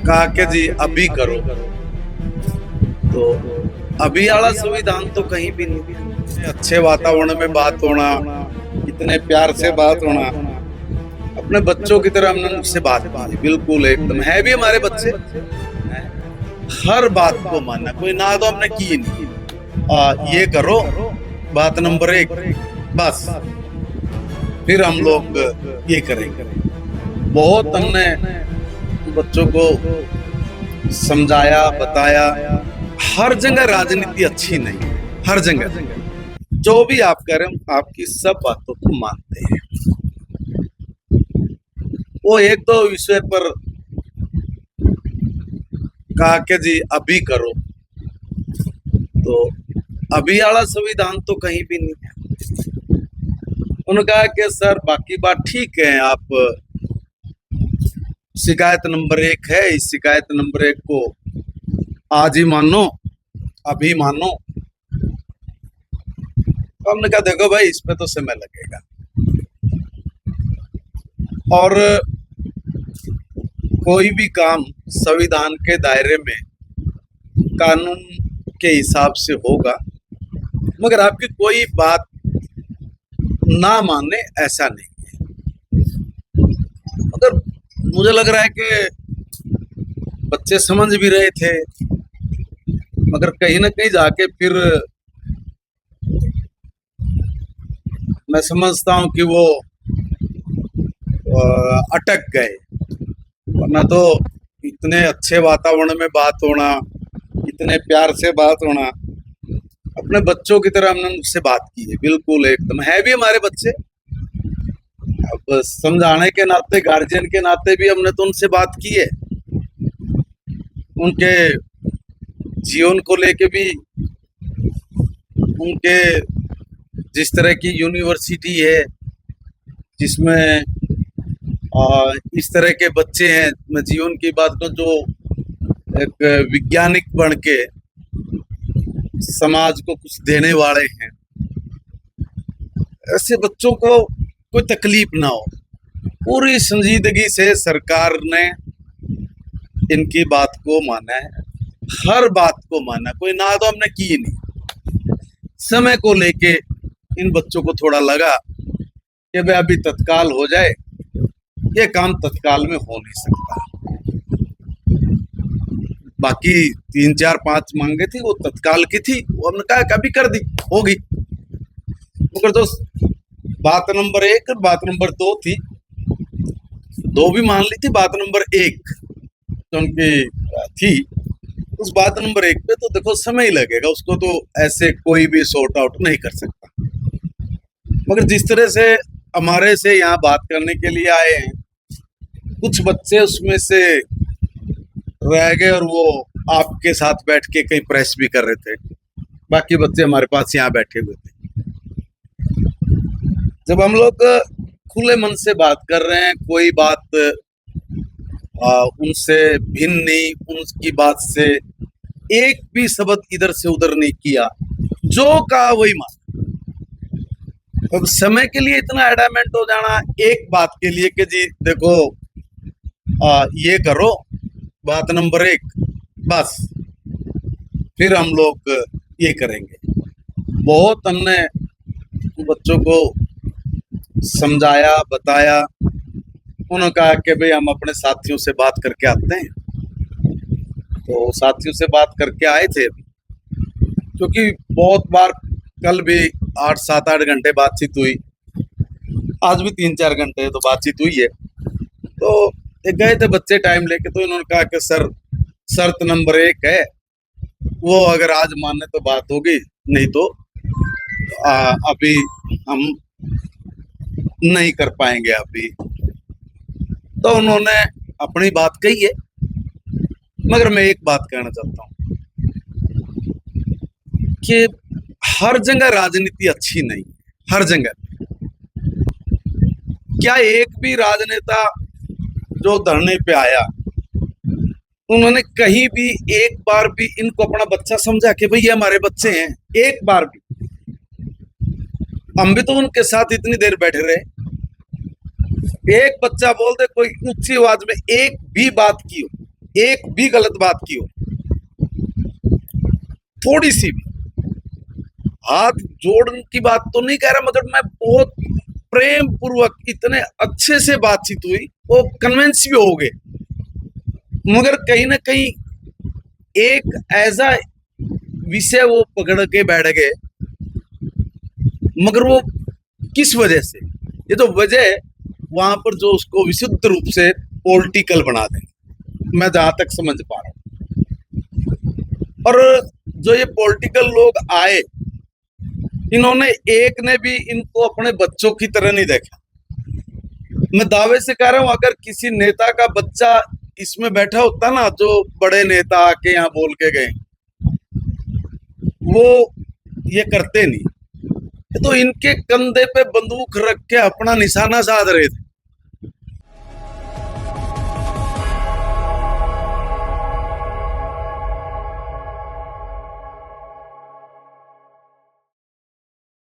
कहा कि जी अभी करो, तो अभी वाला संविधान तो कहीं भी नहीं है। अच्छे वातावरण में बात होना, इतने प्यार से बात होना, अपने बच्चों की तरह हमने उनसे बात की, बिल्कुल एकदम है भी हमारे बच्चे। हर बात को मानना, कोई ना तो हमने की नहीं। ये करो, बात नंबर 1, बस फिर हम लोग ये करेंगे। बहुत हमने बच्चों को समझाया, बताया। हर जगह राजनीति अच्छी नहीं है, हर जगह जो भी आप करें आपकी सब बातों को मानते हैं। वो एक दो विषय पर कहा कि जी अभी करो, तो अभी वाला संविधान तो कहीं भी नहीं है। उन्होंने कहा कि सर बाकी बात ठीक है, आप शिकायत नंबर 1 है, इस शिकायत नंबर 1 को आज ही मानो, अभी मानो। तो हमने कहा देखो भाई, इस पे तो समय लगेगा, और कोई भी काम संविधान के दायरे में कानून के हिसाब से होगा, मगर आपकी कोई बात ना माने ऐसा नहीं है। मगर मुझे लग रहा है कि बच्चे समझ भी रहे थे, मगर कहीं ना कहीं जाके फिर मैं समझता हूँ कि वो अटक गए। वरना तो इतने अच्छे वातावरण में बात होना, इतने प्यार से बात होना, अपने बच्चों की तरह हमने उनसे बात की है, बिल्कुल एकदम है भी हमारे बच्चे। अब समझाने के नाते, गार्जियन के नाते भी हमने तो उनसे बात की है, उनके जीवन को लेके भी, उनके जिस तरह की यूनिवर्सिटी है जिसमें इस तरह के बच्चे हैं, मैं जीवन की बात करूं, जो एक वैज्ञानिक बन के समाज को कुछ देने वाले हैं, ऐसे बच्चों को कोई तकलीफ ना हो। पूरी संजीदगी से सरकार ने इनकी बात को माना है, हर बात को माना, कोई ना तो हमने की नहीं। समय को लेके इन बच्चों को थोड़ा लगा कि भाई अभी तत्काल हो जाए, ये काम तत्काल में हो नहीं सकता। बाकी 3 4 5 मांगे थी, वो तत्काल की थी, वो हमने कहा कभी कर दी, होगी। मगर तो बात नंबर 1 और बात नंबर 2 थी, 2 भी मान ली थी, बात नंबर 1 तो उनकी थी। उस बात नंबर 1 पे तो देखो समय ही लगेगा, उसको तो ऐसे कोई भी सॉर्ट आउट नहीं कर सकता। मगर जिस तरह से हमारे से यहाँ बात करने के लिए आए हैं, कुछ बच्चे उसमें से रह गए और वो आपके साथ बैठ के कहीं प्रेस भी कर रहे थे, बाकी बच्चे हमारे पास यहाँ बैठे हुए थे। जब हम लोग खुले मन से बात कर रहे हैं, कोई बात उनसे भिन्न नहीं, उनकी बात से एक भी शब्द इधर से उधर नहीं किया, जो कहा वही मान। अब समय के लिए इतना एडामेंट हो जाना एक बात के लिए कि जी देखो ये करो, बात नंबर 1, बस फिर हम लोग ये करेंगे। बहुत हमने बच्चों को समझाया, बताया। उन्होंने कहा कि भाई हम अपने साथियों से बात करके आते हैं, तो साथियों से बात करके आए थे, क्योंकि बहुत बार कल भी 8 7 8 घंटे बातचीत हुई, आज भी 3 4 घंटे तो बातचीत हुई है। तो गए थे बच्चे टाइम लेके, तो इन्होंने कहा कि सर शर्त नंबर 1 है, वो अगर आज माने तो बात होगी, नहीं तो अभी हम नहीं कर पाएंगे अभी। तो उन्होंने अपनी बात कही है, मगर मैं एक बात कहना चाहता हूँ कि हर जगह राजनीति अच्छी नहीं है, हर जगह। क्या एक भी राजनेता जो धरने पे आया, उन्होंने कहीं भी एक बार भी इनको अपना बच्चा समझा कि भाई ये हमारे बच्चे हैं? एक बार भी। हम भी तो उनके साथ इतनी देर बैठे रहे, एक बच्चा बोल दे, कोई ऊंची आवाज में एक भी बात की हो, एक भी गलत बात की हो, थोड़ी सी भी, हाथ जोड़ने की बात तो नहीं कह रहा, मगर मैं बहुत प्रेम पूर्वक इतने अच्छे से बातचीत हुई, वो कन्विंस भी हो गए, मगर कहीं ना कहीं एक ऐसा विषय वो पकड़ के बैठ गए, मगर वो किस वजह से, ये तो वजह वहां पर जो उसको विशुद्ध रूप से पॉलिटिकल बना दें, मैं जहां तक समझ पा रहा हूं। और जो ये पॉलिटिकल लोग आए, इन्होंने एक ने भी इनको अपने बच्चों की तरह नहीं देखा। मैं दावे से कह रहा हूं, अगर किसी नेता का बच्चा इसमें बैठा होता ना, जो बड़े नेता आके यहाँ बोल के गए, वो ये करते नहीं। तो इनके कंधे पे बंदूक रख के अपना निशाना साध रहे थे।